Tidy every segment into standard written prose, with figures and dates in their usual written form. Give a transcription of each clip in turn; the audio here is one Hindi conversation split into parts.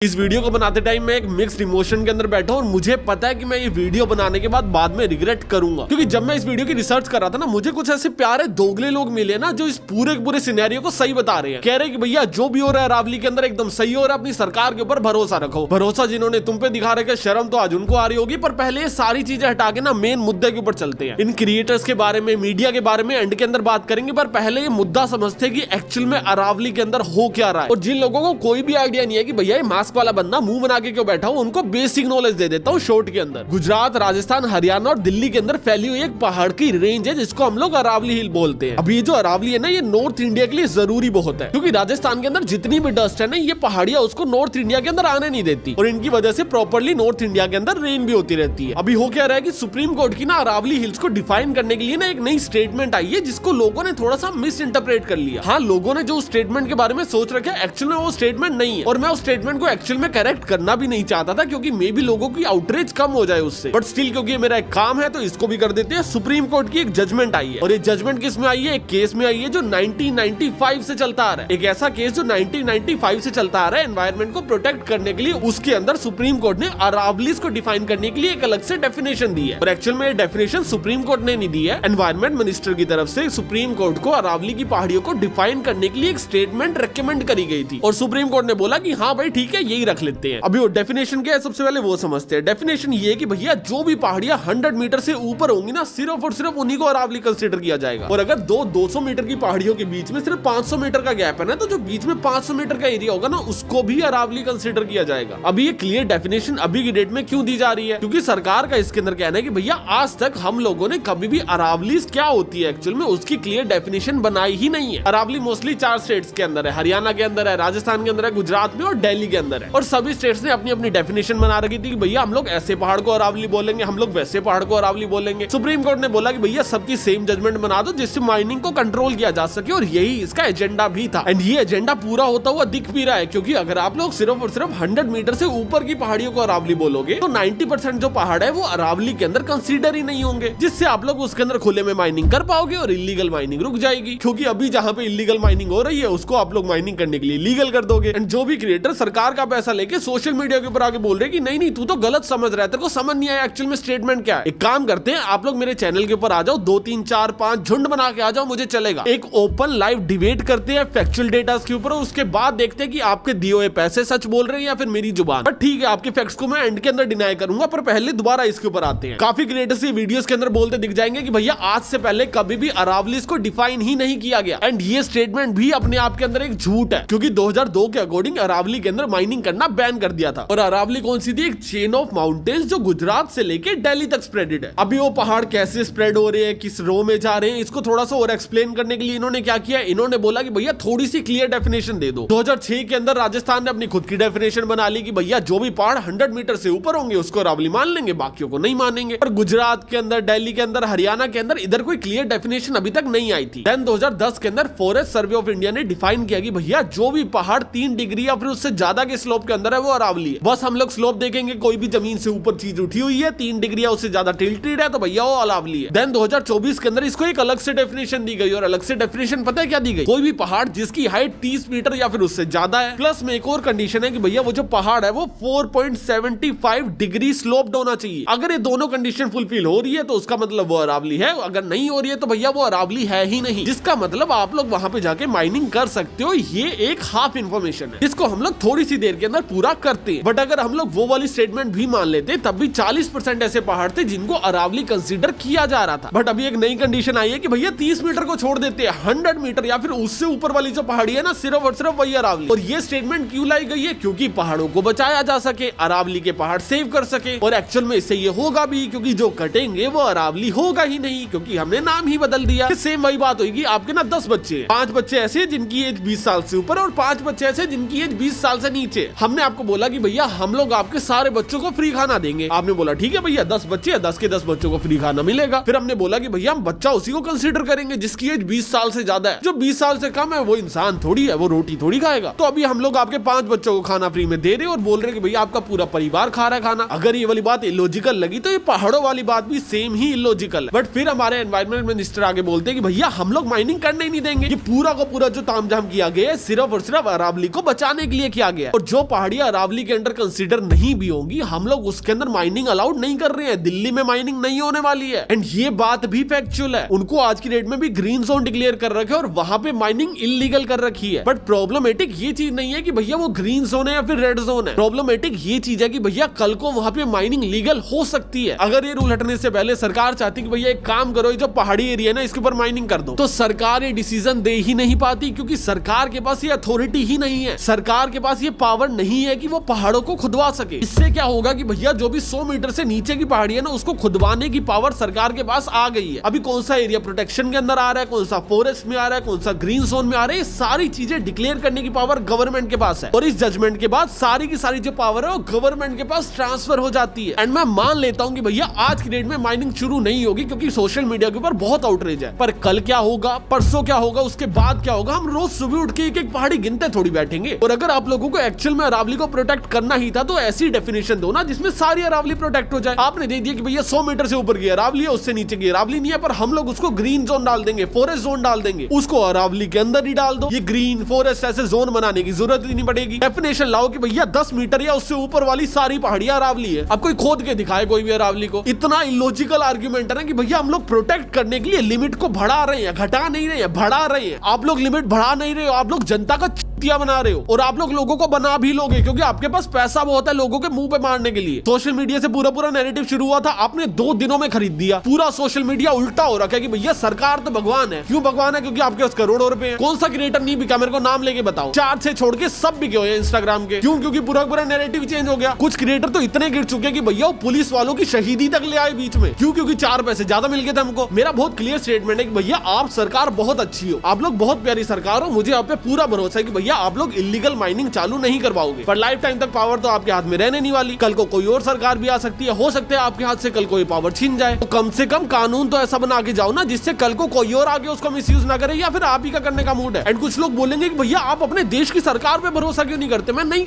इस वीडियो को बनाते टाइम मैं एक मिक्स्ड इमोशन के अंदर बैठा हूं और मुझे पता है कि मैं ये वीडियो बनाने के बाद में रिग्रेट करूंगा, क्योंकि जब मैं इस वीडियो की रिसर्च कर रहा था ना, मुझे कुछ ऐसे प्यारे दोगले लोग मिले ना जो इस पूरे सिनेरियो को सही बता रहे हैं। कह रहे हैं कि भैया जो भी हो रहा है अरावली के अंदर एकदम सही हो रहा है, अपनी सरकार के ऊपर भरोसा रखो। भरोसा जिन्होंने तुम पे दिखा रखा, शर्म तो आज उनको आ रही होगी। पर पहले ये सारी चीजें हटा के ना मेन मुद्दे के ऊपर चलते हैं। इन क्रिएटर्स के बारे में, मीडिया के बारे में एंड के अंदर बात करेंगे, पर पहले ये मुद्दा समझते हैं कि एक्चुअल में अरावली के अंदर हो क्या रहा है। और जिन लोगों को कोई भी आइडिया नहीं है कि भैया ये मास्क वाला बंदा मुंह बना के क्यों बैठा हूं, उनको बेसिक नॉलेज दे देता हूं शॉर्ट के अंदर। गुजरात, राजस्थान, हरियाणा और दिल्ली के अंदर फैली हुई एक पहाड़ की रेंज है जिसको हम लोग अरावली हिल बोलते हैं। अभी ये जो अरावली है ना, ये नॉर्थ इंडिया के लिए जरूरी बहुत है, क्योंकि राजस्थान के अंदर जितनी भी डस्ट है ना, ये पहाड़ियां उसको नॉर्थ इंडिया के अंदर आने नहीं देती और इनकी वजह से प्रॉपर्ली नॉर्थ इंडिया के अंदर रेन भी होती रहती है। अभी हो क्या रहा है कि सुप्रीम कोर्ट की ना अरावली हिल्स को डिफाइन करने के लिए ना एक नई स्टेटमेंट आई है, जिसको लोगों ने थोड़ा सा मिस इंटरप्रेट कर लिया। हाँ, लोगों ने जो स्टेटमेंट के बारे में सोच रखा है, एक्चुअल में वो स्टेटमेंट नहीं है और मैं उस स्टेटमेंट को एक्चुअल में करेक्ट करना भी नहीं चाहता था, क्योंकि मे भी लोगों की आउटरीच कम हो जाए उससे। बट स्टिल क्योंकि ये मेरा एक काम है तो इसको भी कर देते हैं। सुप्रीम कोर्ट की एक जजमेंट आई है और ये जजमेंट किस में आई है? एक केस में आई है जो 1995 से चलता आ रहा है। एक ऐसा केस जो 1995 से चलता आ रहा है, एनवायरमेंट को प्रोटेक्ट करने के लिए। उसके अंदर सुप्रीम कोर्ट ने अरावलीज को डिफाइन करने के लिए एक अलग से डेफिनेशन दी है और एक्चुअल में ये डेफिनेशन सुप्रीम कोर्ट ने नहीं दी है, एनवायरमेंट मिनिस्टर की तरफ से सुप्रीम कोर्ट को अरावली की पहाड़ियों को डिफाइन करने के लिए एक स्टेटमेंट रेकमेंड करी गई थी और सुप्रीम कोर्ट ने बोला कि हाँ भाई ठीक है, यही रख लेते हैं। अभी वो डेफिनेशन क्या है, सबसे पहले वो समझते हैं। डेफिनेशन ये है कि भैया जो भी पहाड़ियां 100 मीटर से ऊपर होंगी ना, सिर्फ और सिर्फ उन्हीं को अरावली कंसीडर किया जाएगा। और अगर 200 मीटर की पहाड़ियों के बीच में सिर्फ 500 मीटर का गैप है ना, तो जो बीच में 500 मीटर का एरिया होगा ना, उसको भी अरावली कंसीडर किया जाएगा। अभी ये क्लियर डेफिनेशन अभी की डेट में क्यों दी जा रही है? क्योंकि सरकार का इसके अंदर कहना है कि भैया आज तक हम लोगों ने कभी भी अरावली क्या होती है एक्चुअल में उसकी क्लियर डेफिनेशन बनाई ही नहीं है। अरावली मोस्टली 4 स्टेट्स के अंदर है, हरियाणा के अंदर है, राजस्थान के अंदर है, गुजरात में और दिल्ली के अंदर है। और सभी स्टेट्स ने अपनी अपनी डेफिनेशन बना रखी थी कि भैया हम लोग ऐसे पहाड़ को अरावली बोलेंगे, हम लोग वैसे पहाड़ को अरावली बोलेंगे। सुप्रीम कोर्ट ने बोला कि भैया सबकी सेम जजमेंट बना दो जिससे माइनिंग को कंट्रोल किया जा सके, और यही इसका एजेंडा भी था। एंड ये एजेंडा पूरा होता हुआ दिख भी रहा है, क्योंकि अगर आप लोग सिर्फ और सिर्फ 100 मीटर से ऊपर की पहाड़ियों को अरावली बोलोगे तो 90% जो पहाड़ है वो अरावली के अंदर कंसीडर ही नहीं होंगे, जिससे आप लोग उसके अंदर खुले में माइनिंग कर पाओगे और इलीगल माइनिंग रुक जाएगी। क्योंकि अभी जहाँ पे इलीगल माइनिंग हो रही है उसको आप लोग माइनिंग करने के लिए लीगल कर दोगे। एंड जो भी क्रिएटर सरकार का पैसा लेके सोशल मीडिया के ऊपर आके बोल रहे कि नहीं नहीं तू तो गलत समझ रहा है, तेरे को समझ नहीं आया एक्चुअल में स्टेटमेंट क्या है। एक काम करते हैं, आप लोग मेरे चैनल के ऊपर आ जाओ, 2 3 4 5 झुंड बना के आ जाओ, मुझे चलेगा। एक ओपन लाइव डिबेट करते हैं फैक्चुअल डेटा के ऊपर, उसके बाद देखते हैं कि आपके दिए हुए पैसे सच बोल रहे हैं या फिर मेरी जुबान। पर ठीक है, आपके फैक्ट्स को मैं एंड के अंदर डिनाई करूंगा, पर पहले दोबारा इसके ऊपर आते हैं। काफी क्रिएटर्स ये वीडियोस के अंदर बोलते दिख जाएंगे कि भैया आज से पहले कभी भी अरावलीज को डिफाइन ही नहीं किया गया। एंड ये स्टेटमेंट भी अपने आप के अंदर एक झूठ है, क्योंकि 2002 के अकॉर्डिंग अरावली के अंदर माइनिंग करना बैन कर दिया था। और अरावली कौन सी थी? एक चेन ऑफ माउंटेन्स जो गुजरात से लेके दिल्ली तक स्प्रेडेड है। अभी वो पहाड़ कैसे स्प्रेड हो रहे हैं, किस रो में जा रहे हैं, इसको थोड़ा सा और एक्सप्लेन करने के लिए इन्होंने क्या किया, इन्होंने बोला कि भैया थोड़ी सी क्लियर डेफिनेशन दे दो। 2006 के अंदर राजस्थान ने अपनी खुद की डेफिनेशन बना ली कि भैया जो भी पहाड़ 100 मीटर से ऊपर होंगे उसको अरावली मान लेंगे, बाकियों को नहीं मानेंगे। और गुजरात के अंदर, दिल्ली के अंदर, हरियाणा के अंदर इधर कोई क्लियर डेफिनेशन अभी तक नहीं आई थी। देन 2010 के अंदर फॉरेस्ट सर्वे ऑफ इंडिया ने डिफाइन किया कि भैया जो भी पहाड़ 3 डिग्री या फिर उससे ज्यादा के स्लोप के अंदर है वो अरावली है। बस हम लोग स्लोप देखेंगे, कोई भी जमीन से ऊपर चीज उठी हुई है 3 डिग्री या उससे ज्यादा टिल्टेड है तो भैया वो अरावली है। देन 2024 के अंदर इसको एक अलग से डेफिनेशन दी गई, और अलग से डेफिनेशन पता है क्या दी गई? कोई भी पहाड़ जिसकी हाइट 30 मीटर या फिर उससे ज्यादा है, प्लस में एक और कंडीशन है कि भैया वो जो पहाड़ है वो 4.75 डिग्री स्लोप्ड होना चाहिए। अगर ये दोनों कंडीशन फुलफिल हो रही है तो उसका मतलब वो अरावली है, अगर नहीं हो रही है तो भैया वो अरावली है ही नहीं, जिसका मतलब आप लोग वहां पे जाके माइनिंग कर सकते हो। ये एक हाफ इंफॉर्मेशन है जिसको हम लोग थोड़ी सी देर के अंदर पूरा करते हैं। बट अगर हम लोग वो वाली स्टेटमेंट भी मान लेते तब भी 40% ऐसे पहाड़ थे जिनको अरावली कंसीडर किया जा रहा था। बट अभी एक नई कंडीशन आई है कि भैया 30 मीटर को छोड़ देते हैं, 100 मीटर या फिर उससे ऊपर वाली जो पहाड़ी है ना, सिर्फ और सिर्फ वही अरावली। और ये स्टेटमेंट क्यों लाई गई है? क्योंकि पहाड़ों को बचाया जा सके, अरावली के पहाड़ सेव कर सके। और एक्चुअल में इससे ये होगा भी, क्योंकि जो कटेंगे वो अरावली होगा ही नहीं, क्योंकि हमने नाम ही बदल दिया। सेम वही बात होगी, आपके ना 10 बच्चे, 5 बच्चे ऐसे जिनकी एज 20 साल से ऊपर और 5 बच्चे ऐसे जिनकी एज 20 साल से नीचे। हमने आपको बोला कि भैया हम लोग आपके सारे बच्चों को फ्री खाना देंगे। आपने बोला ठीक है भैया, 10 बच्चे है, 10 के 10 बच्चों को फ्री खाना मिलेगा। फिर हमने बोला कि भैया हम बच्चा उसी को कंसीडर करेंगे जिसकी एज 20 साल से ज्यादा है। जो 20 साल से कम है वो इंसान थोड़ी है, वो रोटी थोड़ी खाएगा। तो अभी हम लोग आपके 5 बच्चों को खाना फ्री में दे रहे और बोल रहे कि भैया आपका पूरा परिवार खा रहा है खाना। अगर ये वाली बात इलॉजिकल लगी तो ये पहाड़ों वाली बात भी सेम ही इलॉजिकल है। बट फिर हमारे एनवायरमेंट मिनिस्टर आगे बोलते हैं कि भैया हम लोग माइनिंग करने ही नहीं देंगे। ये पूरा का पूरा जो तामझाम किया गया है सिर्फ और सिर्फ अरावली को बचाने के लिए किया गया। और जो पहाड़ियां अरावली के अंडर कंसीडर नहीं भी होंगी, हम लोग उसके अंदर माइनिंग अलाउड नहीं कर रहे हैं। दिल्ली में माइनिंग नहीं होने वाली है, एंड ये बात भी फैक्चुअल है। उनको आज की डेट में भी ग्रीन जोन डिक्लेयर कर रखे और वहां पे माइनिंग इलीगल कर रखी है। बट प्रॉब्लमेटिक ये चीज नहीं है कि भैया वो ग्रीन जोन है या फिर रेड जोन है। प्रॉब्लमेटिक ये चीज है कि भैया कल को वहां पे माइनिंग लीगल हो सकती है। अगर ये रूल हटने से पहले सरकार चाहती कि भैया एक काम करो, ये जो पहाड़ी एरिया है ना इसके ऊपर माइनिंग कर दो, तो सरकार ये डिसीजन दे ही नहीं पाती, क्योंकि सरकार के पास ये अथॉरिटी ही नहीं है। सरकार के पास ये पावर नहीं है कि वो पहाड़ों को खुदवा सके। इससे क्या होगा कि भैया जो भी 100 मीटर से नीचे की पहाड़ी है ना उसको खुदवाने की पावर सरकार के पास आ गई है। अभी कौन सा एरिया प्रोटेक्शन के अंदर आ रहा है, कौन सा फॉरेस्ट में आ रहा है, कौन सा ग्रीन जोन में आ रहा है, सारी चीजें डिक्लेयर करने की पावर गवर्नमेंट के पास है। और इस जजमेंट के बाद सारी की सारी जो पावर है वो गवर्नमेंट के पास ट्रांसफर हो जाती है। एंड मैं मान लेता हूं कि भैया आज की डेट में माइनिंग शुरू नहीं होगी, क्योंकि सोशल मीडिया के ऊपर बहुत आउटरीच है। पर कल क्या होगा, परसों क्या होगा, उसके बाद क्या होगा, हम रोज सुबह उठ के एक एक पहाड़ी गिनते थोड़ी बैठेंगे। और अगर आप लोगों को एक्चुअल में अरावली को प्रोटेक्ट करना ही था तो ऐसी डेफिनेशन दो ना जिसमें सारी अरावली प्रोटेक्ट हो जाए। आपने दे दिया कि भैया 100 मीटर से ऊपर की अरावली है, उससे नीचे की अरावली नहीं है, पर हम लोग उसको ग्रीन जोन डाल देंगे, फॉरेस्ट जोन डाल देंगे, उसको अरावली के अंदर ही डाल दो। ये ग्रीन फॉरेस्ट ऐसे जोन बनाने की जरूरत ही नहीं पड़ेगी। डेफिनेशन लाओ कि भैया 10 मीटर या उससे ऊपर वाली सारी पहाड़ियां अरावली है। अब कोई खोद के दिखाए कोई भी अरावली को। इतना इलॉजिकल आर्ग्यूमेंट है ना कि भैया हम लोग प्रोटेक्ट करने के लिए लिमिट को बढ़ा रहे हैं, घटा नहीं रहे हैं, बढ़ा रहे हैं। आप लोग लिमिट बढ़ा नहीं रहे हो, आप लोग जनता का बना रहे हो। और आप लोगों को बना भी लोगे, क्योंकि आपके पास पैसा बहुत है लोगों के मुंह पे मारने के लिए। सोशल मीडिया से पूरा नैरेटिव शुरू हुआ था, आपने 2 दिनों में खरीद दिया। पूरा सोशल मीडिया उल्टा हो रखा है कि भैया सरकार तो भगवान है। क्यों भगवान है? क्योंकि आपके पास करोड़ों रुपए हैं। कौन सा क्रिएटर नहीं बिका, मेरे को नाम लेके बताओ। 4 से छोड़ के सब बिके हुए इंस्टाग्राम के। क्यों? क्योंकि पूरा नैरेटिव चेंज हो गया। कुछ क्रिएटर तो इतने गिर चुके कि भैया वो पुलिस वालों की शहीदी तक ले आए बीच में। क्यों? क्योंकि 4 पैसे ज्यादा मिल गए थे हमको। मेरा बहुत क्लियर स्टेटमेंट है कि भैया आप सरकार बहुत अच्छी हो, आप लोग बहुत प्यारी सरकार हो। मुझे आप पे पूरा भरोसा है कि भैया आप लोग इलीगल माइनिंग चालू नहीं करवाओगे, पर लाइफ टाइम तक पावर तो आपके हाथ में रहने नहीं वाली। कल को कोई और सरकार भी आ सकती है, हो सकता है आपके हाथ से कल कोई पावर छीन जाए। तो कम से कम कानून तो ऐसा बना के जाओ ना जिससे कल को कोई और आगे उसको मिसयूज ना करे, या फिर आप ही का करने का मूड है। एंड कुछ लोग बोलेंगे कि भैया आप अपने देश की सरकार पे भरोसा क्यों नहीं करते? मैं नहीं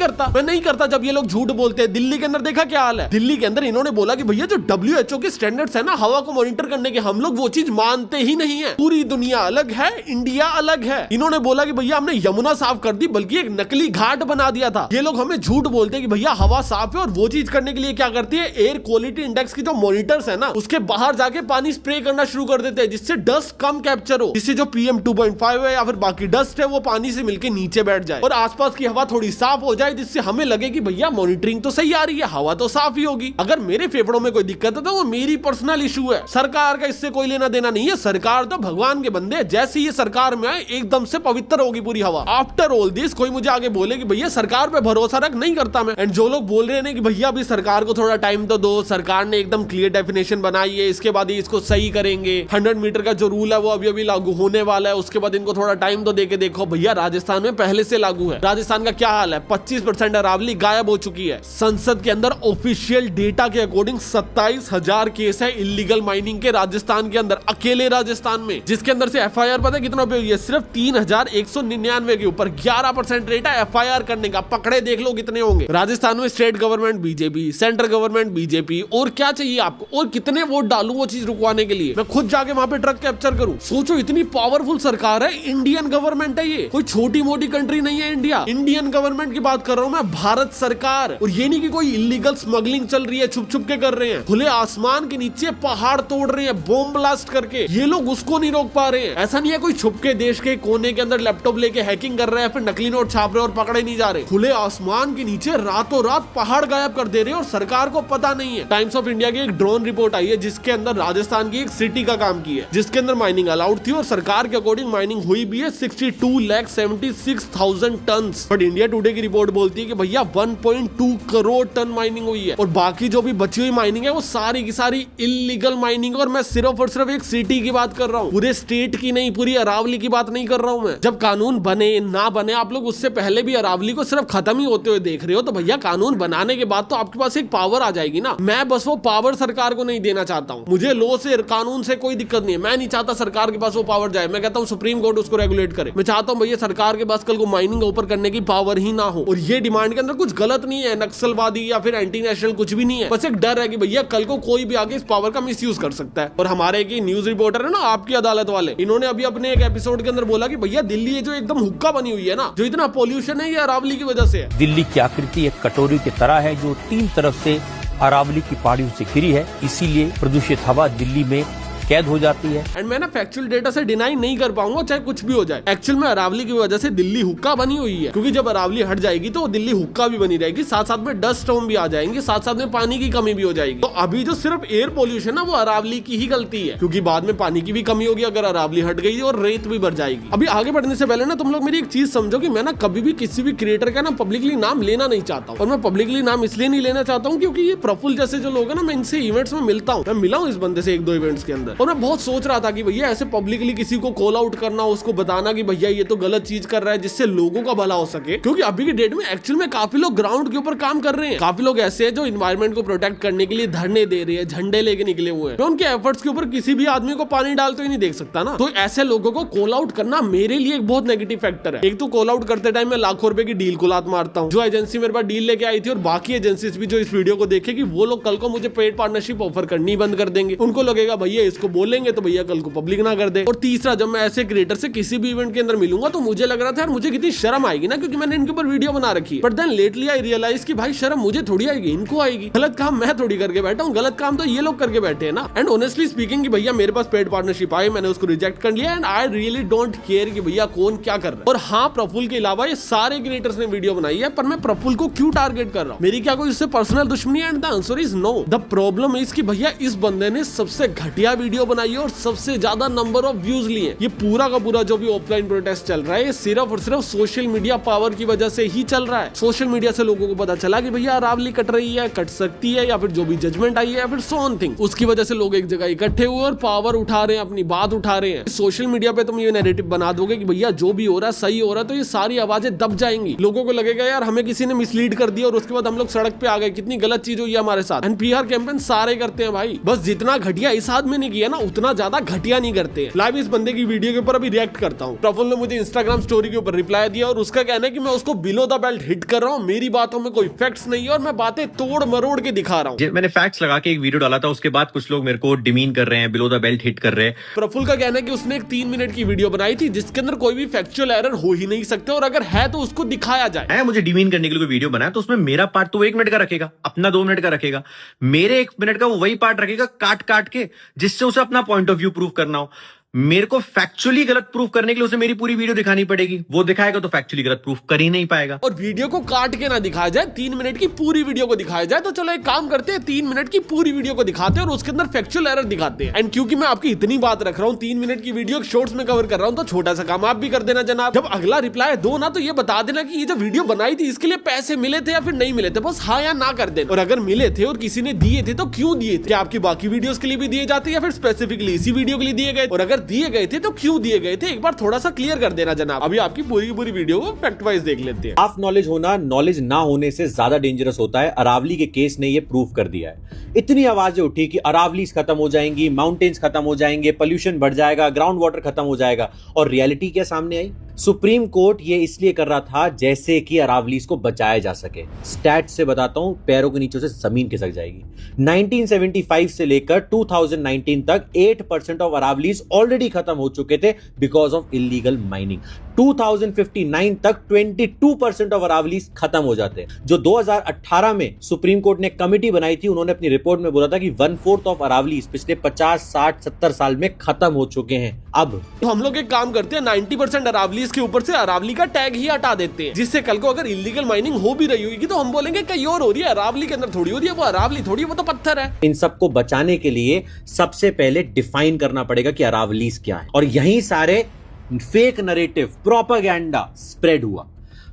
करता। जब ये लोग झूठ बोलते हैं। दिल्ली के अंदर देखा क्या हाल है? दिल्ली के अंदर इन्होंने बोला कि भैया जो WHO के स्टैंडर्ड्स है ना हवा को मॉनिटर करने के, हम लोग वो चीज मानते ही नहीं है। पूरी दुनिया अलग है, इंडिया अलग है। इन्होंने बोला कि भैया हमने यमुना साफ कर दी, बल्कि एक नकली घाट बना दिया था। ये लोग हमें झूठ बोलते हैं कि भैया हवा साफ है, और वो चीज करने के लिए क्या करती है, एयर क्वालिटी इंडेक्स की जो मॉनिटर्स है ना उसके बाहर जाके पानी स्प्रे करना शुरू कर देते हैं, जिससे डस्ट कम कैप्चर हो, जिससे जो PM 2.5 है या फिर बाकी डस्ट है वो पानी से मिलकर नीचे बैठ जाए और आसपास की हवा थोड़ी साफ हो जाए, जिससे हमें लगे कि भैया मॉनिटरिंग तो सही आ रही है, हवा तो साफ ही होगी। अगर मेरे फेफड़ों में कोई दिक्कत है तो वो मेरी पर्सनल इशू है, सरकार का इससे कोई लेना देना नहीं है। सरकार तो भगवान के बंदे, जैसे ये सरकार में आए एकदम से पवित्र होगी पूरी हवा। आफ्टर ऑल दिस कोई मुझे आगे बोले कि भैया सरकार पे भरोसा रख, नहीं करता मैं। एंड जो लोग बोल रहे हैं कि भैया अभी सरकार को थोड़ा टाइम तो दो, सरकार ने एकदम क्लियर डेफिनेशन बनाई है, इसके बाद इसको सही करेंगे, 100 मीटर का जो रूल है वो अभी लागू होने वाला है, उसके बाद इनको थोड़ा टाइम तो देके देखो। भैया राजस्थान में पहले से लागू है। राजस्थान का क्या हाल है? 25% अरावली गायब हो चुकी है। संसद के अंदर ऑफिशियल डेटा के अकॉर्डिंग 27,000 केस है इलीगल माइनिंग के राजस्थान के अंदर, अकेले राजस्थान में, जिसके अंदर से FIR पता है कितना पे हुई है? सिर्फ 3199 के ऊपर 11% रेट है FIR करने का। पकड़े देख लो कितने होंगे। राजस्थान में state government BJP, central government BJP, और क्या चाहिए आपको? और कितने वोट डालूं वो चीज रुकवाने के लिए? मैं खुद जाके वहां पे ट्रक कैप्चर करूं? सोचो इतनी पावरफुल सरकार है, इंडियन गवर्नमेंट है, ये कोई छोटी मोटी कंट्री नहीं है इंडिया। इंडियन गवर्नमेंट की बात कर रहा हूं मैं, भारत सरकार। और ये नहीं कि कोई इलीगल स्मगलिंग चल रही है, छुप छुप के कर रहे हैं, खुले आसमान के नीचे पहाड़ तोड़ रहे हैं बॉम्ब ब्लास्ट करके, ये लोग उसको नहीं रोक पा रहे हैं। ऐसा नहीं है कोई छुप के देश के कोने के अंदर लैपटॉप लेके हैकिंग कर रहे हैं, फिर नकली नोट छाप रहे और पकड़े नहीं जा रहे। खुले आसमान के नीचे रातों रात पहाड़ गायब कर दे रहे हैं और सरकार को पता नहीं है। टाइम्स ऑफ इंडिया की एक ड्रोन रिपोर्ट आई है जिसके अंदर राजस्थान की एक सिटी का काम की है, जिसके अंदर माइनिंग अलाउड थी और सरकार के अकॉर्डिंग माइनिंग हुई भी है 62,76,000 टन। बट इंडिया टुडे की रिपोर्ट बोलती है कि भैया 1.2 करोड़ टन माइनिंग हुई है, और बाकी जो भी बची हुई माइनिंग है वो सारी की सारी इलीगल माइनिंग। और मैं सिर्फ और सिर्फ एक सिटी की बात कर रहा हूँ, पूरे स्टेट की नहीं, पूरी अरावली की बात नहीं कर रहा हूँ मैं। जब कानून बने ना बने, आप लोग उससे पहले भी अरावली को सिर्फ खत्म ही होते हुए देख रहे हो, तो भैया कानून बनाने के बाद तो आपके पास एक पावर आ जाएगी ना। मैं बस वो पावर सरकार को नहीं देना चाहता हूँ। मुझे लॉ से, कानून से कोई दिक्कत नहीं है, मैं नहीं चाहता सरकार के पास वो पावर जाए। मैं कहता हूँ सुप्रीम कोर्ट उसको रेगुलेट करे। मैं चाहता हूँ भैया सरकार के पास कल को माइनिंग ऊपर करने की पावर ही ना हो। और ये डिमांड के अंदर कुछ गलत नहीं है, नक्सलवादी या फिर एंटी नेशनल कुछ भी नहीं है, बस एक डर है कि भैया कल को कोई भी आगे इस पावर का मिसयूज कर सकता है। और हमारे की न्यूज रिपोर्टर है ना आपकी अदालत वाले, इन्होंने अभी अपने एक एपिसोड के अंदर बोला कि भैया दिल्ली ये जो एकदम हुक्का बनी हुई है ना, जो इतना पोल्यूशन है ये अरावली की वजह से है। दिल्ली की आकृति एक कटोरी की तरह है जो 3 तरफ से अरावली की पहाड़ियों से घिरी है, इसीलिए प्रदूषित हवा दिल्ली में कैद हो जाती है। एंड मैं ना फैक्चुअल डेटा से डिनाई नहीं कर पाऊंगा चाहे कुछ भी हो जाए। एक्चुअल में अरावली की वजह से दिल्ली हुक्का बनी हुई है, क्योंकि जब अरावली हट जाएगी तो दिल्ली हुक्का भी बनी रहेगी, साथ साथ में डस्ट स्टॉर्म भी आ जाएंगे, साथ साथ में पानी की कमी भी हो जाएगी। तो अभी जो सिर्फ एयर पोल्यूशन है वो अरावली की ही गलती है, क्योंकि बाद में पानी की भी कमी होगी अगर अरावली हट गई और रेत भी बढ़ जाएगी। अभी आगे बढ़ने से पहले ना तुम लोग मेरी एक चीज समझो कि मैं ना कभी भी किसी भी क्रिएटर का ना पब्लिकली नाम लेना नहीं चाहता हूँ। और मैं पब्लिकली नाम इसलिए नहीं लेना चाहता हूँ क्योंकि ये प्रफुल्ल जैसे जो लोग हैं ना, मैं इनसे इवेंट्स में मिलता हूँ, मैं मिला हूँ इस बंदे से 1-2 इवेंट्स के अंदर, और मैं बहुत सोच रहा था कि भैया ऐसे पब्लिकली किसी को कॉल आउट करना, उसको बताना कि भैया ये तो गलत चीज कर रहा है, जिससे लोगों का भला हो सके। क्योंकि अभी की डेट में एक्चुअल में काफी लोग ग्राउंड के ऊपर काम कर रहे हैं, काफी लोग ऐसे हैं जो इन्वायरमेंट को प्रोटेक्ट करने के लिए धरने दे रहे हैं, झंडे लेके निकले हुए हैं। मैं उनके एफर्ट्स के ऊपर किसी भी आदमी को पानी डालते हुए नहीं देख सकता ना। तो ऐसे लोगों को कॉल आउट करना मेरे लिए एक बहुत नेगेटिव फैक्टर है। एक तो कॉल आउट करते टाइम मैं लाखों रुपए की डील को लात मारता हूँ। जो एजेंसी मेरे पास डील लेके आई थी और बाकी एजेंसीज भी जो इस वीडियो को देखेगी, वो लोग कल को मुझे पेड पार्टनरशिप ऑफर करनी बंद कर देंगे। उनको लगेगा भैया इसको बोलेंगे तो भैया कल को पब्लिक ना कर दे। और तीसरा, जब मैं ऐसे क्रिएटर से किसी भी इवेंट के अंदर मिलूंगा तो मुझे लग रहा था यार मुझे कितनी शर्म आएगी ना, क्योंकि मैंने इनके ऊपर वीडियो बना रखी है। But then lately I realise कि भाई शर्म मुझे थोड़ी आएगी, इनको आएगी। गलत काम मैं थोड़ी करके बैठा हूँ, गलत काम तो ये लोग करके बैठे हैं ना। एंड ऑनेस्टली स्पीकिंग कि भैया मेरे पास पेड पार्टनरशिप आई, मैंने उसको रिजेक्ट कर लिया। And I really don't care कि भैया कौन क्या कर रहा है। और हाँ, प्रफुल्ल के अलावा ये सारे क्रिएटर्स ने वीडियो बनाई है, पर मैं प्रफुल्ल को क्यों टारगेट कर रहा हूँ? मेरी क्या कोई उससे पर्सनल दुश्मनी है? And the answer is no. The problem is कि भैया इस बंदे ने सबसे घटिया वीडियो बनाई है और सबसे ज्यादा नंबर ऑफ व्यूज लिए। ये पूरा का पूरा जो भी ऑफलाइन प्रोटेस्ट चल रहा है, ये सिर्फ और सिर्फ सोशल मीडिया पावर की वजह से ही चल रहा है। सोशल मीडिया से लोगों को पता चला कि भैया अरावली कट रही है, कट सकती है, या फिर जो भी जजमेंट आई है, या फिर सो ऑन थिंग, उसकी वजह से लोग एक जगह इकट्ठे हुए और पावर उठा रहे हैं, अपनी बात उठा रहे हैं। सोशल मीडिया पे तुम ये नैरेटिव बना दोगे कि भैया जो भी हो रहा है सही हो रहा है, तो ये सारी आवाजें दब जाएंगी। लोगों को लगेगा यार हमें किसी ने मिसलीड कर दिया और उसके बाद हम लोग सड़क पे आ गए, कितनी गलत चीज हुई है हमारे साथ। एंड पीआर कैंपेन सारे करते हैं भाई, बस जितना घटिया इस आदमी ने किया ना उतना ज्यादा घटिया नहीं करते हैं। लाइव इस बंदे की वीडियो के ऊपर अभी रिएक्ट करता हूँ। प्रफुल्ल ने मुझे इंस्टाग्राम स्टोरी के ऊपर रिप्लाई दिया और उसका कहना है कि मैं उसको बिलो द बेल्ट हिट कर रहा हूँ, मेरी बातों में कोई फैक्ट्स नहीं है और मैं बातें तोड़ मरोड़ के दिखा रहा हूँ। मैंने फैक्ट्स लगा के एक वीडियो डाला था, उसके बाद कुछ लोग मेरे को डिमीन कर रहे हैं, बिलो द बेल्ट हिट कर रहे हैं। प्रफुल्ल का कहना है कि उसने एक 3 मिनट की वीडियो बनाई थी जिसके अंदर कोई भी फैक्चुअल एरर हो ही नहीं सकते, और अगर है तो उसको दिखाया जाए। मुझे डिमीन करने के लिए वीडियो बनाया तो उसमें मेरा पार्ट तो 1 मिनट का रखेगा, अपना 2 मिनट का रखेगा, मेरे 1 मिनट का वो वही पार्ट रखेगा काट काट के, जिससे उसे अपना पॉइंट ऑफ व्यू प्रूव करना हो। मेरे को फैक्चुअली गलत प्रूफ करने के लिए उसे मेरी पूरी वीडियो दिखानी पड़ेगी, वो दिखाएगा तो फैक्चुअली गलत प्रूफ कर ही नहीं पाएगा। और वीडियो को काट के ना दिखाया जाए, 3 मिनट की पूरी वीडियो को दिखाया जाए। तो चलो एक काम करते हैं, 3 मिनट की पूरी वीडियो को दिखाते हैं और उसके अंदर फैक्चुअल एरर दिखाते हैं। एंड क्योंकि मैं आपकी इतनी बात रख रहा हूँ, 3 मिनट की वीडियो शॉर्ट्स में कवर कर रहा हूँ, तो छोटा सा काम आप भी कर देना जनाब। जब अगला रिप्लाई दो ना तो ये बता देना कि ये जो वीडियो बनाई थी इसके लिए पैसे मिले थे या फिर नहीं मिले थे, बस हाँ या ना कर देना। और अगर मिले थे और किसी ने दिए थे तो क्यों दिए थे? क्या आपकी बाकी वीडियोस के लिए भी दिए जाते या फिर स्पेसिफिकली इसी वीडियो के लिए दिए गए? और अगर दिए गए थे तो क्यों दिए गए थे, एक बार थोड़ा सा क्लियर कर देना जनाब। अभी आपकी पूरी वीडियो को फैक्ट वाइज देख लेते हैं। हाफ नॉलेज होना नॉलेज ना होने से ज्यादा डेंजरस होता है। अरावली के केस ने यह प्रूव कर दिया है। इतनी आवाजें उठी कि अरावलीज खत्म हो जाएंगी, माउंटेन्स खत्म हो जाएंगे, पोल्यूशन बढ़ जाएगा, ग्राउंड वाटर खत्म हो जाएगा, और रियलिटी क्या सामने आई? सुप्रीम कोर्ट ये इसलिए कर रहा था जैसे कि अरावलीज को बचाया जा सके। स्टैट से बताता हूं, पैरों के नीचे से जमीन खिसक जाएगी। 1975 से लेकर 2019 तक 8% ऑफ अरावलीज ऑलरेडी खत्म हो चुके थे बिकॉज ऑफ इलीगल माइनिंग। 2059 तक 22% ऑफ अरावलीज खत्म हो जाते हैं। जो 2018 में सुप्रीम कोर्ट ने कमेटी बनाई थी, उन्होंने अपनी रिपोर्ट में बोला था कि 1/4 ऑफ अरावलीज पिछले 50, 60, 70 साल में खत्म हो चुके हैं। अब तो हम लोग एक काम करते हैं, 90% अरावलीज के ऊपर से अरावली का टैग ही हटा देते हैं, जिससे कल को अगर इलीगल माइनिंग हो भी रही होगी तो हम बोलेंगे कहीं और हो रही है, अरावली के अंदर थोड़ी हो रही है, वो अरावली थोड़ी, वो तो पत्थर है। इन सबको बचाने के लिए सबसे पहले डिफाइन करना पड़ेगा कि अरावलीज क्या है, और यही सारे फेक नरेटिव, प्रोपेगेंडा स्प्रेड हुआ।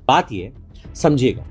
बात ये समझिएगा,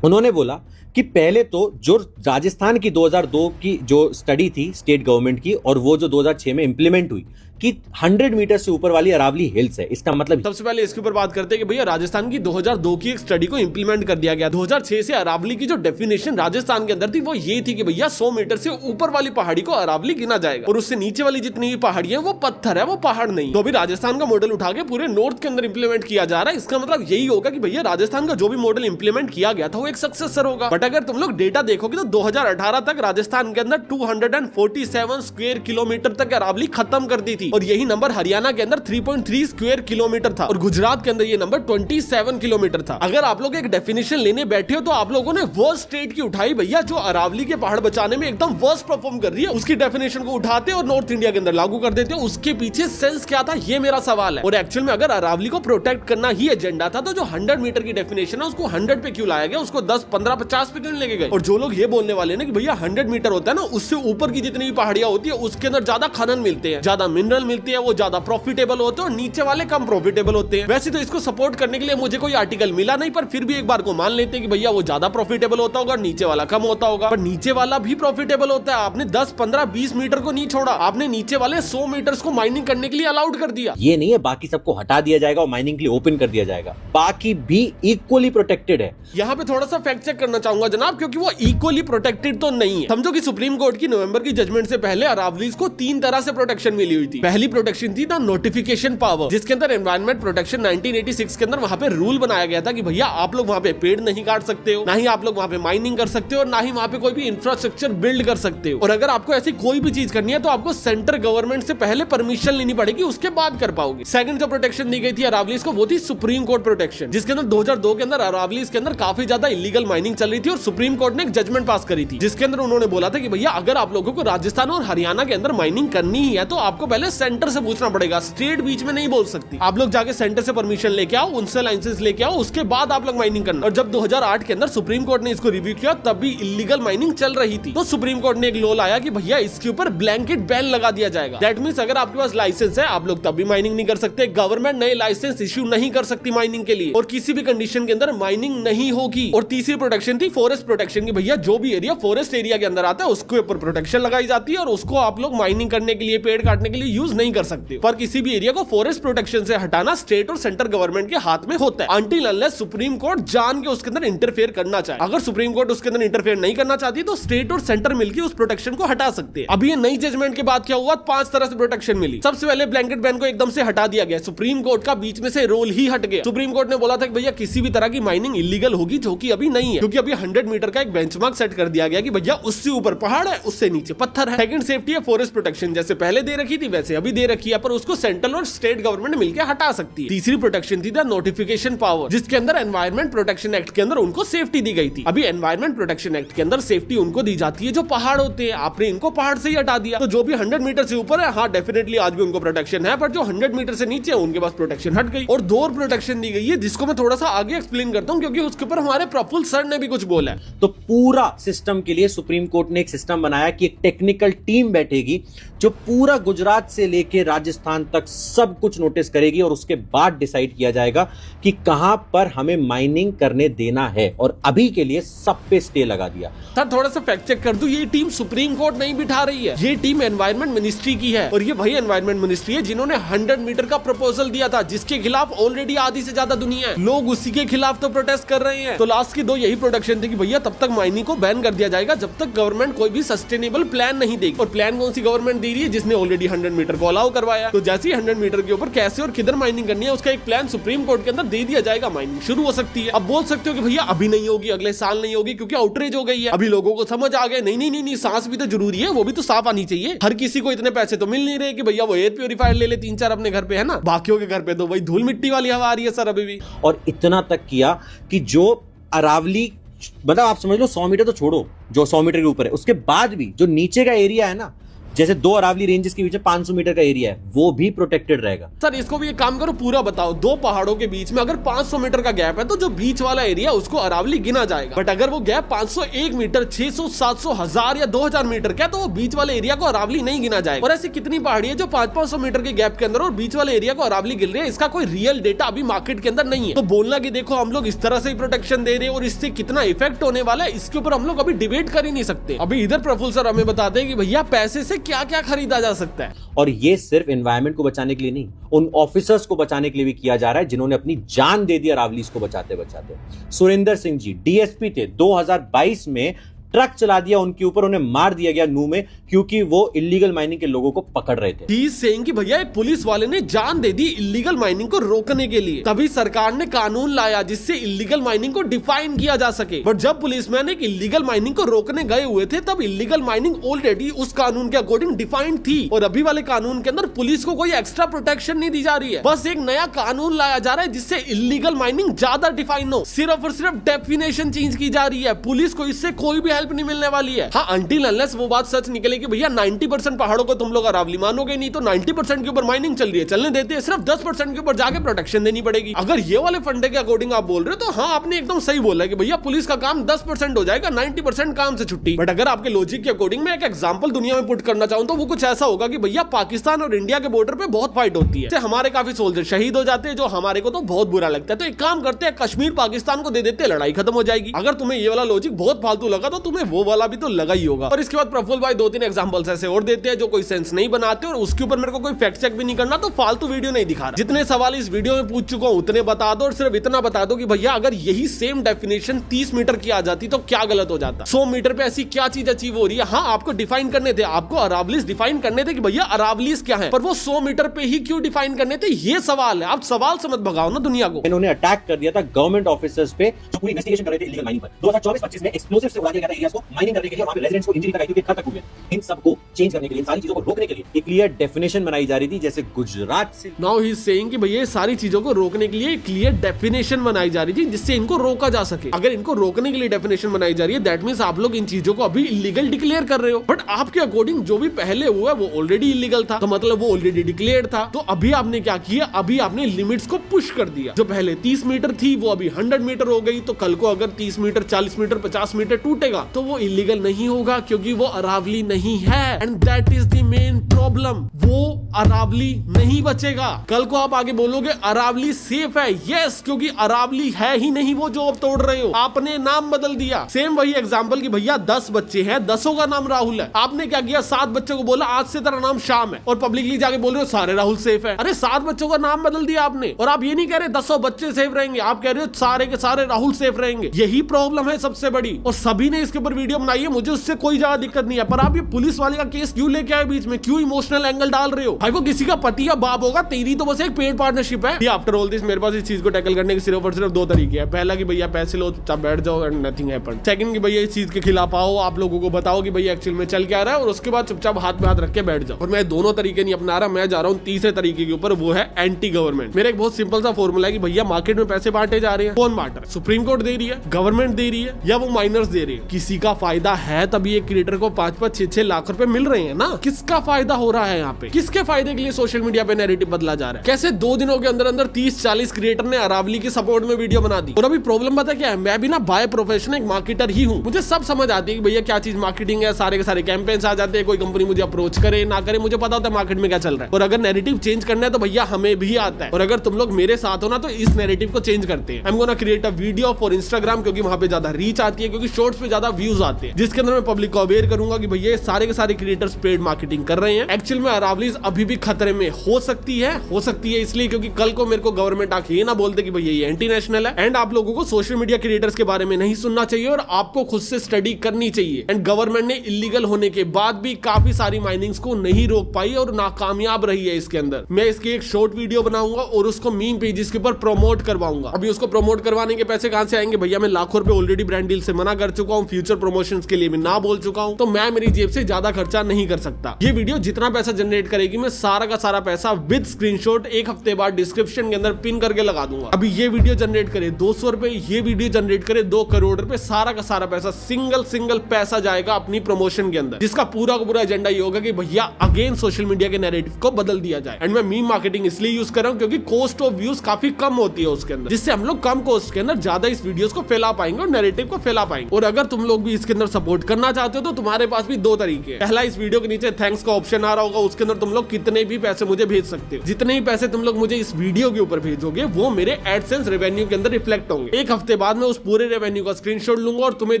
उन्होंने बोला कि पहले तो जो राजस्थान की 2002 की जो स्टडी थी स्टेट गवर्नमेंट की, और वो जो 2006 में इंप्लीमेंट हुई कि 100 मीटर से ऊपर वाली अरावली हिल्स है। इसका मतलब सबसे पहले इसके ऊपर बात करते हैं कि भैया राजस्थान की 2002 की एक स्टडी को इंप्लीमेंट कर दिया गया। 2006 से अरावली की जो डेफिनेशन राजस्थान के अंदर थी वो ये थी कि भैया 100 मीटर से ऊपर वाली पहाड़ी को अरावली गिना जाएगा, और उससे नीचे वाली जितनी भी पहाड़ी है वो पत्थर है, वो पहाड़ नहीं। तो अभी राजस्थान का मॉडल उठा के पूरे नॉर्थ के अंदर इंप्लीमेंट किया जा रहा है। इसका मतलब यही होगा कि भैया राजस्थान का जो भी मॉडल इंप्लीमेंट किया गया था वो एक सक्सेसर होगा। बट अगर तुम लोग डेटा देखोगे तो 2018 तक राजस्थान के अंदर 247 स्क्वायर किलोमीटर तक अरावली खत्म कर दी थी। थी और यही नंबर हरियाणा के अंदर 3.3 स्क्वायर किलोमीटर था और गुजरात के अंदर ये नंबर 27 किलोमीटर था। अगर आप लोग एक डेफिनेशन लेने बैठे हो तो आप लोगों ने वर्स्ट स्टेट की उठाई भैया, जो अरावली के पहाड़ बचाने में एकदम वर्स्ट परफॉर्म कर रही है, उसकी डेफिनेशन को उठाते और नॉर्थ इंडिया के अंदर लागू कर देते हो। उसके पीछे सेंस क्या था, ये मेरा सवाल है। और एक्चुअल में अगर अरावली को प्रोटेक्ट करना ही एजेंडा था तो जो 100 मीटर की डेफिनेशन है उसको 100 पे क्यों लाया गया, उसको 10, 15, 50 पे क्यों लेके गए। और जो लोग ये बोलने वाले ना कि भैया 100 मीटर होता है ना, उससे ऊपर की जितनी भी पहाड़ियां होती है उसके अंदर ज्यादा खनन मिलते हैं, ज्यादा मिनरल मिलती है, वो ज्यादा प्रॉफिटेबल होते हैं और नीचे वाले कम प्रॉफिटेबल होते हैं। वैसे तो इसको सपोर्ट करने के लिए मुझे कोई आर्टिकल मिला नहीं, पर फिर भी एक बार को मान लेते हैं कि भैया वो ज्यादा प्रॉफिटेबल होता होगा, नीचे वाला कम होता होगा। पर नीचे वाला भी प्रॉफिटेबल होता है। आपने 10, 15, 20 मीटर को नहीं छोड़ा, आपने नीचे वाले 100 मीटर्स को माइनिंग करने के लिए अलाउड कर दिया। ये नहीं है बाकी सबको हटा दिया जाएगा और माइनिंग के लिए ओपन कर दिया जाएगा, बाकी भी इक्वली प्रोटेक्टेड है। यहाँ पे थोड़ा सा फैक्ट चेक करना चाहूंगा जनाब, क्योंकि वो इक्वली प्रोटेक्टेड तो नहीं है। समझो कि सुप्रीम कोर्ट की नवंबर की जजमेंट से पहले अरावलीज को 3 तरह से प्रोटेक्शन मिली हुई थी। पहली प्रोटेक्शन थी द नोटिफिकेशन पावर, जिसके अंदर एनवायरमेंट प्रोटेक्शन 1986 के अंदर वहां पे रूल बनाया गया था कि भैया आप लोग वहां पे पेड़ नहीं काट सकते हो, ना ही आप लोग वहां पे माइनिंग कर सकते हो, और ना ही वहां पे कोई भी इंफ्रास्ट्रक्चर बिल्ड कर सकते हो। और अगर आपको ऐसी कोई भी चीज करनी है तो आपको सेंट्रल गवर्नमेंट से पहले परमिशन लेनी पड़ेगी, उसके बाद कर पाओगे। सेकंड जो प्रोटेक्शन दी गई थी अरावलीज को वो थी सुप्रीम कोर्ट प्रोटेक्शन, जिसके अंदर 2002 के अंदर अरावलीज के अंदर काफी ज्यादा इलीगल माइनिंग चल रही थी और सुप्रीम कोर्ट ने एक जजमेंट पास करी थी, जिसके अंदर उन्होंने बोला था कि भैया अगर आप लोगों को राजस्थान और हरियाणा के अंदर माइनिंग करनी ही है तो आपको पहले सेंटर से पूछना पड़ेगा, स्टेट बीच में नहीं बोल सकती। आप लोग जाके सेंटर से परमिशन लेके आओ, उनसे लाइसेंस लेके आओ, उसके बाद आप लोग माइनिंग करना। और जब 2008 के अंदर सुप्रीम कोर्ट ने इसको रिव्यू किया तब भी इलीगल माइनिंग चल रही थी, तो सुप्रीम कोर्ट ने एक लॉ लाया कि भैया इसके ऊपर ब्लैंकेट बैन लगा दिया जाएगा। दैट मींस अगर आपके पास लाइसेंस है आप लोग तब भी माइनिंग नहीं कर सकते, गवर्नमेंट नए लाइसेंस इश्यू नहीं कर सकती माइनिंग के लिए, और किसी भी कंडीशन के अंदर माइनिंग नहीं होगी। और तीसरी प्रोटेक्शन थी फॉरेस्ट प्रोटेक्शन की, भैया जो भी एरिया फॉरेस्ट एरिया के अंदर आता है उसके ऊपर प्रोटेक्शन लगाई जाती है और उसको आप लोग माइनिंग करने के लिए, पेड़ काटने के लिए यूज नहीं कर सकते। पर किसी भी एरिया को फॉरेस्ट प्रोटेक्शन से हटाना स्टेट और सेंट्रल गवर्नमेंट के हाथ में होता है, अनटिल अनलेस सुप्रीम कोर्ट जान के उसके अंदर इंटरफेयर करना चाहे। अगर सुप्रीम कोर्ट उसके अंदर इंटरफेयर नहीं करना चाहती तो स्टेट और सेंटर मिलकर उस प्रोटेक्शन को हटा सकते हैं। अभी ये नई जजमेंट के बाद क्या हुआ, 5 तरह से प्रोटेक्शन मिली। सबसे पहले ब्लैंकेट बैन को एकदम से हटा दिया गया, सुप्रीम कोर्ट का बीच में से रोल ही हट गया। सुप्रीम कोर्ट ने बोला था कि भैया किसी भी तरह की माइनिंग इलीगल होगी, जो कि अभी नहीं है, क्योंकि अभी 100 मीटर का एक बेंचमार्क सेट कर दिया गया कि भैया उससे ऊपर पहाड़ है, उससे नीचे पत्थर है। सेकंड सेफ्टी है फॉरेस्ट प्रोटेक्शन, जैसे पहले दे रखी थी वैसे अभी दे रखी है, पर उसको सेंट्रल और स्टेट गवर्नमेंट मिलकर हटा सकती है। तीसरी प्रोटेक्शन थी द नोटिफिकेशन पावर, जिसके अंदर एनवायरमेंट प्रोटेक्शन एक्ट के अंदर उनको सेफ्टी दी गई थी। अभी एनवायरमेंट प्रोटेक्शन एक्ट के अंदर सेफ्टी उनको दी जाती है जो पहाड़ होते हैं, आपने इनको पहाड़ से ही हटा दिया। तो जो भी 100 मीटर से ऊपर है, हाँ डेफिनेटली आज भी उनको प्रोटेक्शन है, पर जो 100 मीटर से नीचे है उनके पास प्रोटेक्शन हट गई। और 2 प्रोटेक्शन दी गई है, जिसको मैं थोड़ा सा आगे एक्सप्लेन करता हूँ, क्योंकि उसके ऊपर हमारे प्रफुल्ल सर ने भी कुछ बोला है। तो पूरा सिस्टम के लिए सुप्रीम कोर्ट ने एक सिस्टम बनाया कि एक टेक्निकल टीम बैठेगी जो पूरा गुजरात से लेकर राजस्थान तक सब कुछ नोटिस करेगी और उसके बाद डिसाइड किया जाएगा कि कहां पर हमें माइनिंग करने देना है। और अभी के लिए सब पे स्टे लगा दिया। सर थोड़ा सा फैक्ट चेक कर दूं, ये टीम सुप्रीम कोर्ट नहीं बिठा रही है, ये टीम एनवायरमेंट मिनिस्ट्री की है, और ये वही एनवायरमेंट मिनिस्ट्री है जिन्होंने 100 मीटर का प्रपोजल दिया था, जिसके खिलाफ ऑलरेडी आधी से ज्यादा दुनिया है, लोग उसी के खिलाफ तो प्रोटेस्ट कर रहे हैं। तो लास्ट की 2 यही प्रोटेक्शन थी कि भैया तब तक माइनिंग को बैन कर दिया जाएगा जब तक गवर्नमेंट कोई भी सस्टेनेबल प्लान नहीं देगी। और प्लान कौन सी गवर्नमेंट दे रही है, जिसने ऑलरेडी 100 मीटर को अलाउ करवाया। तो जैसे ही 100 मीटर के ऊपर कैसे और किधर माइनिंग करनी है उसका एक प्लान सुप्रीम कोर्ट के अंदर दे दिया जाएगा, माइनिंग शुरू हो सकती है। अब बोल सकते हो कि भैया अभी नहीं होगी, अगले साल नहीं होगी, क्योंकि आउटरीच हो गई है, अभी लोगों को समझ आ गया। नहीं, सांस भी तो जरूरी है, वो भी तो साफ आनी चाहिए। हर किसी को इतने पैसे तो मिल नहीं रहे कि भैया वो एयर प्योरीफायर ले ले 3-4 अपने घर पे, है ना। बाकियों के घर पे तो वही धूल मिट्टी वाली हवा आ रही है सर अभी भी। और इतना तक किया कि जो अरावली, मतलब आप समझ लो 100 मीटर तो छोड़ो, जो 100 मीटर के ऊपर है उसके बाद भी जो नीचे का एरिया है ना, जैसे 2 अरावली रेंजेस के बीच 500 मीटर का एरिया है, वो भी प्रोटेक्टेड रहेगा। सर इसको भी एक काम करो, पूरा बताओ, 2 पहाड़ों के बीच में अगर 500 मीटर का गैप है तो जो बीच वाला एरिया उसको अरावली गिना जाएगा। बट अगर वो गैप 501 मीटर, 600, 700, 1000 या 2000 मीटर का है तो वो बीच वाले एरिया को अरावली नहीं गिना जाएगा। और ऐसी कितनी पहाड़ी है जो 500-500 मीटर के गैप के अंदर और बीच वाले एरिया को अरावली गिन रही है, इसका कोई रियल डेटा अभी मार्केट के अंदर नहीं है। तो बोलना कि देखो हम लोग इस तरह से ही प्रोटेक्शन दे रहे हैं और इससे कितना इफेक्ट होने वाला है, इसके ऊपर हम लोग अभी डिबेट कर ही नहीं सकते। अभी इधर प्रफुल्ल सर हमें बताते हैं कि भैया पैसे से क्या क्या खरीदा जा सकता है। और ये सिर्फ एनवायरनमेंट को बचाने के लिए नहीं, उन ऑफिसर्स को बचाने के लिए भी किया जा रहा है जिन्होंने अपनी जान दे दी अरावलीज को बचाते बचाते। सुरेंद्र सिंह जी डीएसपी थे, 2022 में ट्रक चला दिया उनके ऊपर, उन्हें मार दिया गया नू में, क्योंकि वो इलीगल माइनिंग के लोगों को पकड़ रहे थे। ही इज सेइंग कि भैया एक पुलिस वाले ने जान दे दी इलीगल माइनिंग को रोकने के लिए, तभी सरकार ने कानून लाया जिससे इलीगल माइनिंग को डिफाइन किया जा सके। बट जब पुलिसमैन एक इलीगल माइनिंग को रोकने गए हुए थे तब इलीगल माइनिंग ऑलरेडी उस कानून के अकॉर्डिंग डिफाइंड थी, और अभी वाले कानून के अंदर पुलिस को कोई एक्स्ट्रा प्रोटेक्शन नहीं दी जा रही है। बस एक नया कानून लाया जा रहा है जिससे इलीगल माइनिंग ज्यादा डिफाइन हो, सिर्फ और सिर्फ डेफिनेशन चेंज की जा रही है। पुलिस को इससे कोई भी हेल्प नहीं मिलने वाली है। हाँ, अंटिल अनलेस वो बात सच निकले कि भैया 90% पहाड़ों को तुम लोग अरावली मानोगे नहीं, तो 90% के ऊपर माइनिंग चल रही है, चलने देते हैं, सिर्फ 10% के ऊपर जाके प्रोटेक्शन देनी पड़ेगी। अगर ये वाले फंडे के अकॉर्डिंग आप बोल रहे हो तो हाँ, आपने एकदम सही बोला कि भैया पुलिस का काम 10% हो जाएगा, 90% काम से छुट्टी। बट अगर आपके लॉजिक के अकॉर्डिंग मैं एक एग्जांपल दुनिया में पुट करना चाहूं तो वो कुछ ऐसा होगा कि भैया पाकिस्तान और इंडिया के बॉर्डर पे बहुत फाइट होती है, हमारे काफी सोल्जर शहीद हो जाते हैं, जो हमारे को तो बहुत बुरा लगता है। तो एक काम करते हैं, कश्मीर पाकिस्तान को दे देते हैं, लड़ाई खत्म हो जाएगी। अगर तुम्हें ये वाला लॉजिक बहुत फालतू लगा तो तुम्हें वो वाला भी तो लगा ही होगा। और इसके बाद प्रफुल्ल भाई 2-3 एग्जांपल्स ऐसे और देते हैं जो कोई सेंस नहीं बनाते, और उसके ऊपर मेरे को कोई फैक्ट चेक भी नहीं करना, तो फालतू वीडियो नहीं दिखा रहा। जितने सवाल इस वीडियो में पूछ चुका हूं उतने बता दो, और सिर्फ इतना बता दो कि भैया अगर यही सेम डेफिनेशन 30 मीटर की आ जाती तो क्या गलत हो जाता। 100 मीटर पे ऐसी क्या चीज अचीव हो रही है। हाँ, आपको डिफाइन करने थे, आपको अरावलीज डिफाइन करने थे कि भैया अरावलीज क्या है, पर वो 100 मीटर पे ही क्यों डिफाइन करने थे, ये सवाल है। आप सवाल से मत भगाओ ना दुनिया को। इन्होंने अटैक कर दिया था गवर्नमेंट ऑफिसर्स पे जो पूरी इन्वेस्टिगेशन कर रहे थे इलीगल माइनिंग पर। 2024-25 में एक्सप्लोसिव से उड़ा दिया गया था एरियाज को माइनिंग करने के लिए, वहां पे रेजिडेंट्स को इंजरी तक आई थी, खतक हुए। इन सब को चेंज करने के लिए, इन सारी चीजों को रोकने के लिए एक क्लियर डेफिनेशन बनाई जा रही थी, जैसे गुजरात से। नाउ ही इज सेइंग कि भैया सारी चीजों को रोकने के लिए क्लियर डेफिनेशन बनाई जा रही थी जिससे इनको रोका जा सके। अगर इनको रोकने के लिए डेफिनेशन बनाई जा रही है, दैट मींस आप लोग इन चीजों को अभी इलीगल डिक्लेयर कर रहे हो। बट आपके अकॉर्डिंग जो भी पहले हुआ वो ऑलरेडी इलीगल था, तो मतलब वो ऑलरेडी डिक्लेयर था। तो अभी आपने क्या किया, अभी आपने लिमिट्स को पुश कर दिया। जो पहले 30 मीटर थी वो अभी 100 मीटर हो गई, तो कल को अगर 30 मीटर, 40 मीटर, 50 मीटर टूटेगा तो वो इलीगल नहीं होगा, क्योंकि वो अरावली नहीं है। And that is the main problem, वो अरावली नहीं बचेगा। कल को आप आगे बोलोगे अरावली सेफ है, यस, क्योंकि अरावली है ही नहीं वो जो अब तोड़ रहे हो, आपने नाम बदल दिया। सेम वही एग्जांपल कि भैया 10 बच्चे हैं, 10 का नाम राहुल है, आपने क्या किया, 7 बच्चों को बोला आज से तेरा नाम श्याम है, और पब्लिकली जाके बोल रहे हो सारे राहुल सेफ है। अरे 7 बच्चों का नाम बदल दिया आपने, और आप ये नहीं कह रहे 10 बच्चे सेफ रहेंगे, आप कह रहे हो सारे के सारे राहुल सेफ रहेंगे। यही प्रॉब्लम है सबसे बड़ी, और सभी ने इसके ऊपर वीडियो बनाई है, मुझे उससे कोई ज्यादा दिक्कत नहीं है। पर आप ये पुलिस वाले का केस क्यों लेके आए बीच में, क्यों इमोशनल एंगल डाल रहे हो? भाई वो किसी का पति या बाप होगा, तेरी तो बस एक पेड पार्टनरशिप है। आफ्टर ऑल दिस मेरे पास इस चीज को टैकल करने के सिर्फ और सिर्फ 2 तरीके हैं। पहला कि भैया पैसे लो, चुपचाप बैठ जाओ एंड नथिंग हैपेंड। सेकंड कि भैया इस चीज के खिलाफ आओ, आप लोगों को बताओ कि भैया एक्चुअल में चल क्या रहा है, और उसके बाद चुपचाप हाथ में हाथ रख के बैठ जाओ। और मैं दोनों तरीके नहीं अपना रहा, मैं जा रहा हूँ तीसरे तरीके के ऊपर, वो है एंटी गवर्नमेंट। मेरा एक बहुत सिंपल सा फॉर्मूला है कि भैया मार्केट में पैसे बांटे जा रहे हैं, कौन बांट रहा है? सुप्रीम कोर्ट दे रही है, गवर्नमेंट दे रही है, या वो माइनर्स दे रहे हैं? किसी का फायदा है तभी एक क्रिएटर को 5-5, 6-6 लाख रुपए मिल रहे हैं ना। किसका फायदा हो रहा है यहाँ पे? किसके फायदे के लिए सोशल मीडिया पे नैरेटिव बदला जा रहा है? कैसे 2 दिनों के अंदर अंदर 30-40 क्रिएटर ने अरावली के सपोर्ट में वीडियो बना दी। और अभी प्रॉब्लम पता क्या है, मैं भी ना बाय प्रोफेशन एक मार्केटर ही हूँ, मुझे सब समझ आती है कि भैया क्या चीज मार्केटिंग है, सारे के सारे कैंपेन्स आ जाते हैं, कोई कंपनी मुझे अप्रोच करे ना करे, मुझे पता होता है मार्केट में क्या चल रहा है। और अगर नैरेटिव चेंज करना है तो भैया हमें भी आता है, और अगर तुम लोग मेरे साथ हो ना तो इस नैरेटिव को चेंज करते हैं। I am gonna create a video for Instagram, क्योंकि वहां पे ज्यादा रीच आती है, क्योंकि शॉर्ट्स पे ज्यादा व्यूज आते हैं, जिसके अंदर मैं पब्लिक को अवेयर करूंगा कि भैया सारे के सारे क्रिएटर्स पेड मार्केटिंग कर रहे हैं। एक्चुअल में अरावलीज अभी भी खतरे में हो सकती है इसलिए क्योंकि कल को मेरे को गवर्नमेंट आके ये ना बोलते कि भैया ये एंटी नेशनल है। एंड आप लोगों को सोशल मीडिया क्रिएटर्स के बारे में नहीं सुनना चाहिए, और आपको खुद से स्टडी करनी चाहिए। एंड गवर्नमेंट ने इलीगल होने के बाद भी काफी सारी माइनिंग्स को नहीं रोक पाई और नाकामयाब रही है इसके अंदर। मैं इसकी एक शॉर्ट वीडियो बनाऊंगा और उसको मीम पेजेस के ऊपर प्रमोट करवाऊंगा। अभी उसको प्रमोट करवाने के पैसे कहां से आएंगे भैया? मैं लाखों रुपए ऑलरेडी ब्रांड डील से मना कर चुका हूं, फ्यूचर प्रमोशंस के लिए मैं ना बोल चुका हूं, तो मैं मेरी जेब से ज्यादा खर्चा नहीं कर सकता। ये वीडियो जितना पैसा जनरेट करेगी, मैं सारा का सारा पैसा विद स्क्रीनशॉट 1 हफ्ते बाद डिस्क्रिप्शन के अंदर पिन करके लगा दूंगा। अभी ये वीडियो जनरेट करे 200 रुपए, ये वीडियो जनरेट करे 2 करोड़ रुपए, सारा का सारा पैसा सिंगल पैसा जाएगा अपनी प्रमोशन के अंदर, जिसका पूरा का पूरा एजेंडा ये होगा कि भैया अगेन सोशल मीडिया के नैरेटिव को बदल दिया जाए। एंड मैं मीम मार्केटिंग इसलिए यूज कर रहा हूं क्योंकि कॉस्ट ऑफ व्यूज काफी कम होती है उसके अंदर, जिससे हम लोग कम कॉस्ट के अंदर ज्यादा इस वीडियोस को फैला पाएंगे और नैरेटिव को फैला पाएंगे। और अगर तुम लोग भी इसके अंदर सपोर्ट करना चाहते हो तो तुम्हारे पास भी 2 तरीके हैं। पहला, इस वीडियो के नीचे थैंक्स का ऑप्शन आ रहा होगा, उसके अंदर तुम लोग कितने भी पैसे मुझे भेज सकते हो। जितने ही पैसे तुम लोग मुझे इस वीडियो के ऊपर भेजोगे वो मेरे एडसेंस रेवेन्यू के अंदर रिफ्लेक्ट होंगे। 1 हफ्ते बाद मैं उस पूरे रेवेन्यू का स्क्रीनशॉट लूंगा और तुम्हें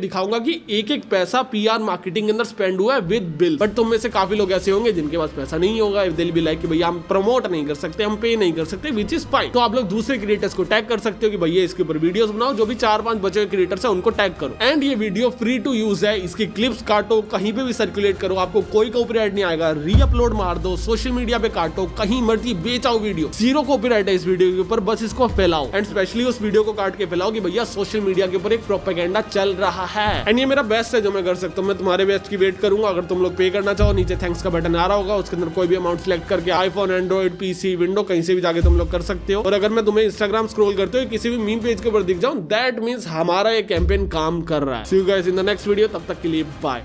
दिखाऊंगा कि एक पैसा पीआर मार्केटिंग के अंदर स्पेंड हुआ है विद बिल। बट तुम में से काफी लोग ऐसे होंगे जिनके पास पैसा नहीं होगा, दिल भी लाइक कि भैया हम प्रमोट नहीं कर सकते, हम पे नहीं कर सकते, विच इज फाइन। तो आप लोग दूसरे क्रिएटर्स को टैग कर सकते हो कि भैया इसके ऊपर वीडियोस बनाओ, जो भी 4-5 बचे हुए क्रिएटर्स हैं उनको टैग करो। एंड ये वीडियो फ्री टू यूज है, इसकी क्लिप्स काटो, कहीं पे भी सर्कुलेट करो, आपको कोई कॉपीराइट नहीं आएगा, रीअपलोड मार दो, सोशल मीडिया पे काटो, कहीं मर्जी बेचाओ वीडियो, जीरो कॉपीराइट है इस वीडियो के ऊपर, बस इसको फैलाओ एंड स्पेशली उस वीडियो को काट के फैलाओ कि भैया सोशल मीडिया के ऊपर एक प्रोपेगेंडा चल रहा है। एंड ये मेरा बेस्ट है जो मैं कर सकता हूँ, मैं तुम्हारे बेस्ट की वेट करूंगा। अगर तुम लोग पे करना चाहो, नीचे थैंक्स का बटन आ रहा होगा, उसके अंदर कोई भी अमाउंट सेलेक्ट करके आईफोन, एंड्रॉइड, पीसी, विंडो कहीं से भी जाके तुम लोग कर सकते हो। और अगर मैं तुम्हें इंस्टाग्राम स्क्रॉल करते हो किसी भी मीम पेज के ऊपर दिख जाऊं, दैट मींस हमारा ये कैंपेन काम कर रहा है। See you guys in the next video, तब तक के लिए बाय।